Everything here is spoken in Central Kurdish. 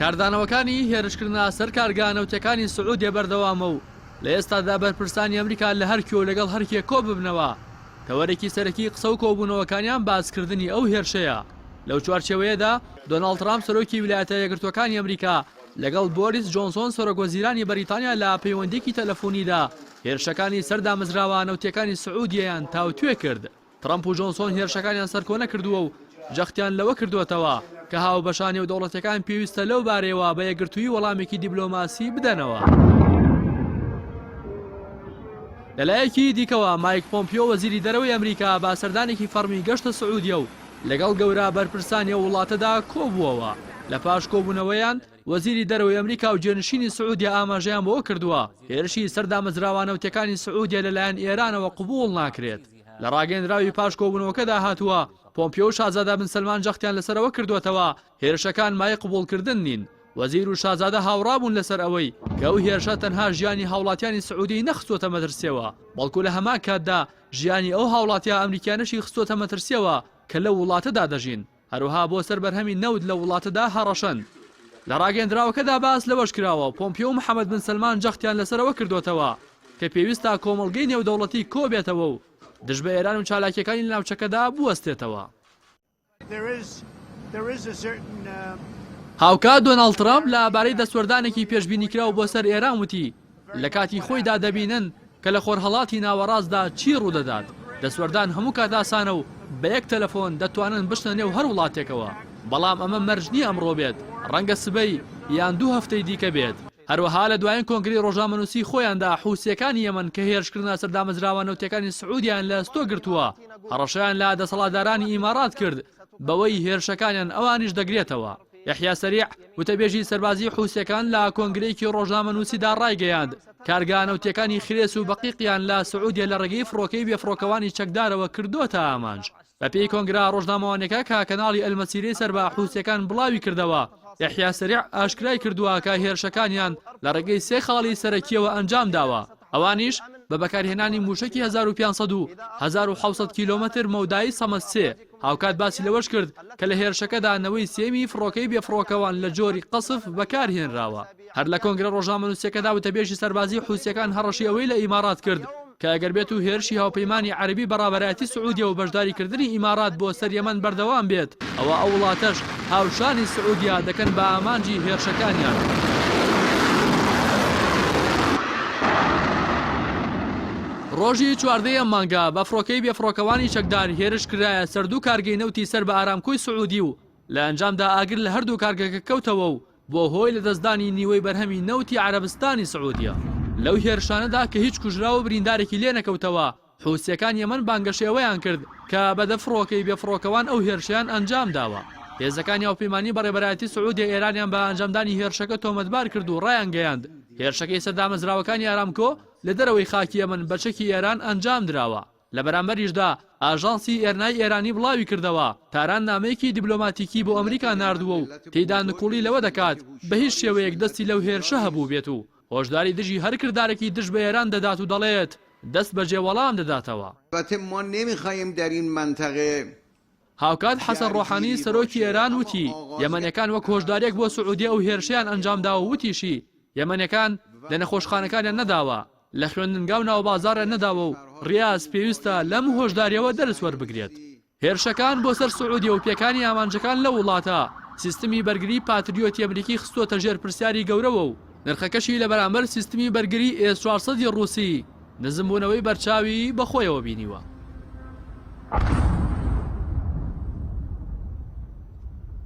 کاردانەوەکانی هێرشکردنا سەر کارگانەوتەکانی سعودیە بەردەوامە و لە ئێستادا بەرپرسانی ئەمریکا لە هەرکیۆ لەگەڵ هەرکێک کۆ ببنەوە. تەوەرێکی سەرەکی قسە و کۆبوونەوەکانیان باسکردنی ئەو هێرشەیە. لەو چوارچێوەیەدا دۆناڵد ترامپ سەرۆکی ویلایەتە یەکگرتووەکانی ئەمریکا لەگەڵ بۆریس جۆنسۆن سەرۆکوەزیرانی بەریتانیا لە پەیوەندیەکی تەلەفۆنیدا هێرشەکانی سەردامزراوە نەوتیەکانی سعودیەیان تاوتوێ کرد. ترامپ و جۆنسۆن هێرشەکانیان سەرکۆنە کردووە و جەختیان لەوە کردوێتەوە کە هاوبەشانی و دەوڵەتەکان پێویستە لەو بارەیەوە بە یەکگرتووی وەڵامێکی دیبلۆماسی بدەنەوە. لەلایەکی دیکەوە مایک پۆمپیۆ وەزیری دەرەوەی ئەمریکا با سەردانێکی فەرمی گەشتە سعودیە و لەگەڵ گەورە بەرپرسانی وڵاتەدا کۆبووەوە. لە پاش کۆبوونەوەیان وەزیری دەرەوەی ئەمریکا و جێنشینی سعودیا ئاماژەیان بۆ کردووە هێرشی سەردامزراوانەوتەکانی سعودیا لەلایەن ئێرانەوە قبوڵ ناکرێت. لە ڕاگەیەندراوی پاش کۆبوونەوەکەدا هاتووە پۆمپیۆ و شازادە بن سەلمان جەختیان لەسەرەوە کردوێتەوە هێرشەکان مای قبوڵکردن نین. وەزیر و شازادە هاوڕابوون لەسەر ئەوەی کە ئەو هێرشە تەنها ژیانی هاوڵاتیانی سعودی نەخستوتە مەترسیەوە، بەڵکو لە هەمان کاتدا ژیانی ئەو هاوڵاتیە ئەمریکانەشی خستوتە مەترسیەوە کە لە وڵاتەدا دەژین. هەروها بۆ سەر بەرهەمی نەود لە وڵاتەدا هەڕەشەن. لە ڕاگەیەندراوەکەدا باس لەوەش کراوە پۆمپیۆ و محەممەد بن سەلمان جەختیان لەسەرەوە کردوێتەوە کە پێویستە کۆمەڵگەی نێودەوڵەتی کۆبێتەوە و دژ بە ئێران و چالاکیەکانی ناوچەکەدا بوەستێتەوە. هاوکات دۆناڵد ترامپ لەبارەی دەسوەردانێکی پێشبینیکراو بۆ سەر ئێران وتی لە کاتی خۆیدا دەبینن کە لە خۆرهەڵاتی ناوەڕاستدا چی ڕوودەدات. دەسوەردان هەموو کات ئاسانە و بە یەک تەلەفۆن دەتوانن بشنە نێو هەر وڵاتێکەوە، بەڵام ئەمە مەرجنی ئەمڕۆ بێت، ڕەنگە سبەی یان 2 هەفتەی دیکە بێت. هەروەها لە دوایین کۆنگری ڕۆژنامەنووسی خۆیاندا حوسیەکانی یەمەن کە هێرشکردنا سەردامزراوانەوتیەکانی سعودیان لە ستۆ گرتووە هەڕەشەیان لە دەسەڵاتدارانی ئیمارات کرد بەوەی هێرشەکانیان ئەوانیش دەگرێتەوە. یحیا سەریع وتەبێژی سەربازی حوسیەکان لە کۆنگرەیەکی ڕۆژنامەنووسیدا ڕایگەیاند کارگانەوتیەکانی خرێس و بەقیقیان لە سعودیە لە ڕێگەی فڕۆکەی بێفڕۆکەوانی چەکدارەوە کردوتە ئامانج. بەپێی کۆنگرا ڕۆژنامەوانەکە کە کەناڵی ئەلمەسیرەی سەر بە حوسیەکان بڵاوی کردەوە یحیا سەریع ئاشکرای کردووە کە هێرشەکانیان لە ڕێگەی 3 خاڵی سەرەکیەوە ئەنجام داوە، ئەوانیش بە بەکارهێنانی موشکی 1500 و 1700 کیلۆمەتر مەودایی سەمەس 3. هاوکات باسی لەوەش کرد کە لە هێرشەکەدا نەوەی سێمی فڕۆکەی بێفڕۆکەوان لە جۆری قەسف بەکارهێنراوە. هەر لە کۆنگرە ڕۆژنامەنووسیەکەدا وتەبێژی سەربازی حوسیەکان هەڕەشی ئەوەی لە ئیمارات کرد کە ئەگەر بێت و هێرشی هاوپەیمانی عەربی بەڕابەرایەتی سعودیە و بەشداریکردنی ئیمارات بۆ سەر یەمەن بەردەوام بێت ئەوە ئەو وڵاتەش هاوشانی سعودیا دەکەن بە ئامانجی هێرشەکانیان. ڕۆژی 14 مانگا بە فڕۆکەی بێفڕۆکەوانی چەکدار هێرش کرایە سەردوو کارگەی نەوتی سەر بە ئارامکۆی سعودی و لە ئەنجامدا ئاگر لە هەردوو کارگەکە کەوتەوە و بۆ هۆی لە دەستدانی نیوەی بەرهەمی نەوتی عەرەبستانی سعودیە. لەو هێرشانەدا کە هیچ کوژرا و بریندارێکی لێ نەکەوتەوە حوسیەکان یەمەن بانگەشێوەیان کرد کە بەدە فڕۆکەی بێفڕۆکەوان ئەو هێرشیان ئەنجام داوە. هێزەکانی هاوپەیمانی بەڕێبەرایەتی سعودیە ئێرانیان بە ئەنجامدانی هێرشەکە تۆمەتبار کرد و ڕایان گەیاند هێرشەکەی سەردامەزراوەکانی ئارامکۆ لە دەرەوەی خاکی یەمەن بەچەکی ئێران ئەنجام دراوە. لە بەرامبەریشدا ئاژانسی ئێرنای ئێرانی بڵاوی کردەوە تاران نامەیەکی دیبلۆماتیکی بۆ ئەمریکا ناردووە و تێیدا نکوڵی لەوە دەکات بە هیچ شێوەیەک دەستی لەو هێرشە هەبوو بێت و هۆشداری دژی هەر کردارێکی دژ بە ئێران دەدات و دەڵێت دەست بەجێ وەڵام دەداتەوە. هاوکات حەسەن ڕۆحانی سەرۆکی ئێران وتی یەمەنیەکان وەک هۆشدارێک بۆ سعودیە و هێرشیان ئەنجامدا و وتیشی یەمەنیەکان لە نەخۆشخانەکانیان نەداوە، لە خوێندنگا و ناوبازارە نەداوە و ڕیاز پێویستە لەم هۆشداریەوە دەرس وەربگرێت. هێرشەکان بۆ سەر سعودیە و پێکانی ئامانجەکان لە وڵاتە سیستمی بەرگری پاتریۆتی ئەمریکی خستووەتە ژێر پرسیاری گەورەوە و نرخەکەشی لە بەرامبەر سیستمی بەرگری S400 ڕووسی نزمبوونەوەی بەرچاوی بەخۆیەوە بینیوە.